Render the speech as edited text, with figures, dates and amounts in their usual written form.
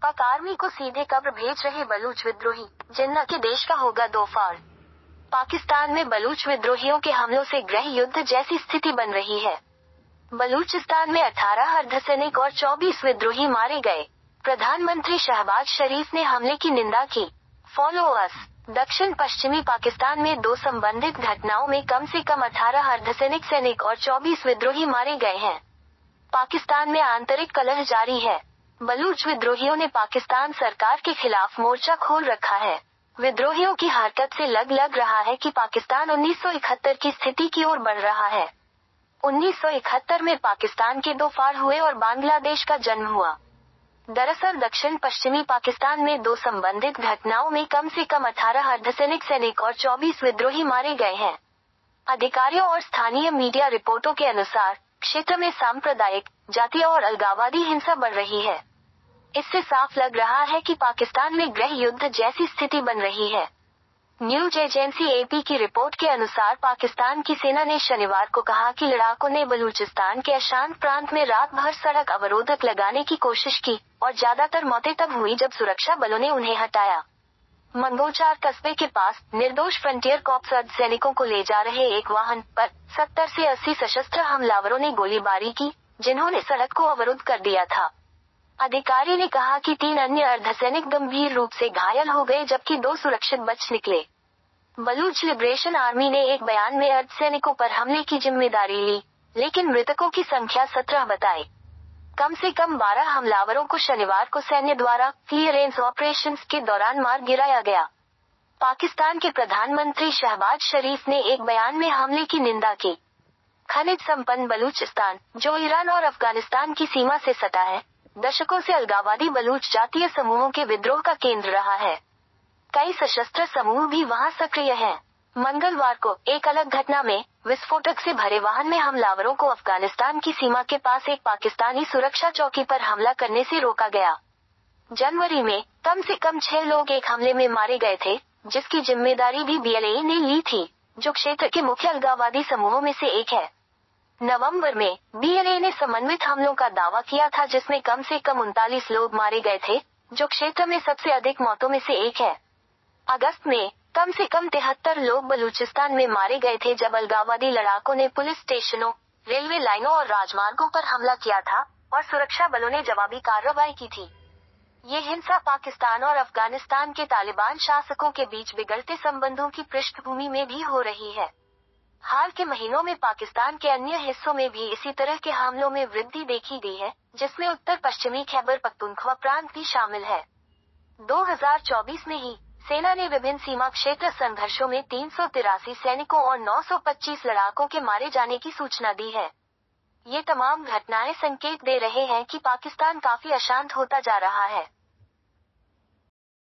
पाक आर्मी को सीधे कब्र भेज रहे बलूच विद्रोही, जिन्ना के देश का होगा दोफाड़। पाकिस्तान में बलूच विद्रोहियों के हमलों से गृह युद्ध जैसी स्थिति बन रही है। बलूचिस्तान में 18 अर्धसैनिक और 24 विद्रोही मारे गए। प्रधानमंत्री शहबाज शरीफ ने हमले की निंदा की। Follow us. दक्षिण पश्चिमी पाकिस्तान में 2 संबंधित घटनाओं में कम से कम 18 अर्धसैनिक सैनिक और 24 विद्रोही मारे गए हैं। पाकिस्तान में आंतरिक कलह जारी है। बलूच विद्रोहियों ने पाकिस्तान सरकार के खिलाफ मोर्चा खोल रखा है। विद्रोहियों की हरकत से लग रहा है कि पाकिस्तान 1971 की स्थिति की ओर बढ़ रहा है। 1971 में पाकिस्तान के 2 फाड़ हुए और बांग्लादेश का जन्म हुआ। दरअसल दक्षिण पश्चिमी पाकिस्तान में 2 संबंधित घटनाओं में कम से कम 18 अर्धसैनिक सैनिक और 24 विद्रोही मारे गए हैं। अधिकारियों और स्थानीय मीडिया रिपोर्टों के अनुसार क्षेत्र में सांप्रदायिक, जातीय और अलगाववादी हिंसा बढ़ रही है। इससे साफ लग रहा है कि पाकिस्तान में गृह युद्ध जैसी स्थिति बन रही है। न्यूज एजेंसी एपी की रिपोर्ट के अनुसार पाकिस्तान की सेना ने शनिवार को कहा कि लड़ाकों ने बलूचिस्तान के अशांत प्रांत में रात भर सड़क अवरोधक लगाने की कोशिश की और ज्यादातर मौतें तब हुई जब सुरक्षा बलों ने उन्हें हटाया। मंगोचार कस्बे के पास निर्दोष फ्रंटियर कॉर्प्स अर्धसैनिकों को ले जा रहे एक वाहन पर 70 से 80 सशस्त्र हमलावरों ने गोलीबारी की, जिन्होंने सड़क को अवरुद्ध कर दिया था। अधिकारी ने कहा कि 3 अन्य अर्धसैनिक गंभीर रूप से घायल हो गए जबकि 2 सुरक्षित बच निकले। बलूच लिबरेशन आर्मी ने एक बयान में अर्धसैनिकों पर हमले की जिम्मेदारी ली, लेकिन मृतकों की संख्या 17 बताई। कम से कम 12 हमलावरों को शनिवार को सैन्य द्वारा क्लियरेंस ऑपरेशंस के दौरान मार गिराया गया। पाकिस्तान के प्रधानमंत्री शहबाज शरीफ ने एक बयान में हमले की निंदा की। खनिज संपन्न बलूचिस्तान, जो ईरान और अफगानिस्तान की सीमा से सटा है, दशकों से अलगाववादी बलूच जातीय समूहों के विद्रोह का केंद्र रहा है। कई सशस्त्र समूह भी वहां सक्रिय हैं। मंगलवार को एक अलग घटना में विस्फोटक से भरे वाहन में हमलावरों को अफगानिस्तान की सीमा के पास एक पाकिस्तानी सुरक्षा चौकी पर हमला करने से रोका गया। जनवरी में कम से कम 6 लोग एक हमले में मारे गए थे, जिसकी जिम्मेदारी भी बीएलए ने ली थी, जो क्षेत्र के मुख्य अलगाववादी समूहों में से एक है। नवंबर में बीएलए ने समन्वित हमलों का दावा किया था जिसमें कम से कम 39 लोग मारे गए थे, जो क्षेत्र में सबसे अधिक मौतों में से एक है। अगस्त में कम से कम 73 लोग बलूचिस्तान में मारे गए थे जब अलगाववादी लड़ाकों ने पुलिस स्टेशनों, रेलवे लाइनों और राजमार्गों पर हमला किया था और सुरक्षा बलों ने जवाबी कार्रवाई की थी। ये हिंसा पाकिस्तान और अफगानिस्तान के तालिबान शासकों के बीच बिगड़ते संबंधों की पृष्ठभूमि में भी हो रही है। हाल के महीनों में पाकिस्तान के अन्य हिस्सों में भी इसी तरह के हमलों में वृद्धि देखी गई है, जिसमें उत्तर पश्चिमी खैबर पख्तूनख्वा प्रांत भी शामिल है। 2024 में ही सेना ने विभिन्न सीमा क्षेत्र संघर्षों में 383 सैनिकों और 925 लड़ाकों के मारे जाने की सूचना दी है। ये तमाम घटनाएं संकेत दे रहे हैं कि पाकिस्तान काफी अशांत होता जा रहा है।